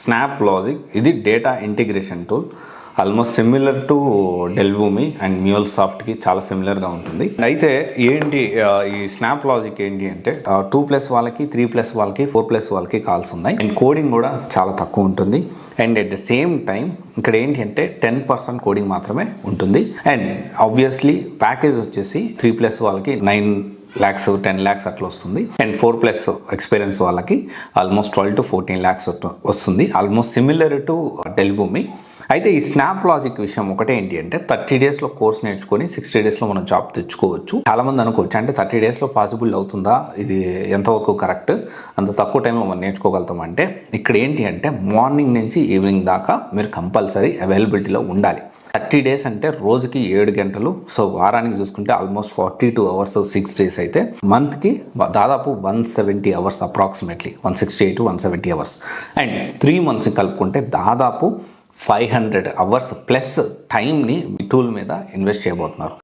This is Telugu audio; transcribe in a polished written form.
Snap logic. ఇది data integration tool. Almost similar to Dell Boomi and మ్యూల్సాఫ్ట్కి చాలా సిమిలర్గా ఉంటుంది. అయితే ఏంటి ఈ స్నాప్ లాజిక్ ఏంటి అంటే 2+ వాళ్ళకి, 3+ వాళ్ళకి, 4+ వాళ్ళకి కాల్స్ ఉన్నాయి. అండ్ కోడింగ్ కూడా చాలా తక్కువ ఉంటుంది. And at the same time ఇక్కడ ఏంటి అంటే 10% కోడింగ్ మాత్రమే ఉంటుంది. అండ్ ఆబ్వియస్లీ ప్యాకేజ్ వచ్చేసి 3+ వాళ్ళకి 9 lakhs 10 lakhs అట్లా వస్తుంది. అండ్ 4+ ఎక్స్పీరియన్స్ వాళ్ళకి ఆల్మోస్ట్ 12 to 14 lakhs వస్తుంది. ఆల్మోస్ట్ సిమిలర్ టు డెల్బూమి. అయితే ఈ స్నాప్ లాజిక్ విషయం ఒకటే ఏంటి అంటే 30 daysలో కోర్స్ నేర్చుకొని 60 daysలో మనం జాబ్ తెచ్చుకోవచ్చు. చాలామంది అనుకోవచ్చు అంటే 30 daysలో పాసిబుల్ అవుతుందా, ఇది ఎంతవరకు కరెక్ట్, అంత తక్కువ టైంలో మనం నేర్చుకోగలుగుతాం అంటే ఇక్కడ ఏంటి అంటే మార్నింగ్ నుంచి ఈవినింగ్ దాకా మీరు కంపల్సరీ అవైలబిలిటీలో ఉండాలి. 30 days అంటే రోజుకి 7 గంటలు. సో వారానికి చూసుకుంటే ఆల్మోస్ట్ 42 hours 6 days అయితే మంత్కి దాదాపు 170 hours approximately 168 to 170 hours. And 3 months కలుపుకుంటే దాదాపు 500 hours ప్లస్ టైంని టూల్ మీద ఇన్వెస్ట్ చేయబోతున్నారు.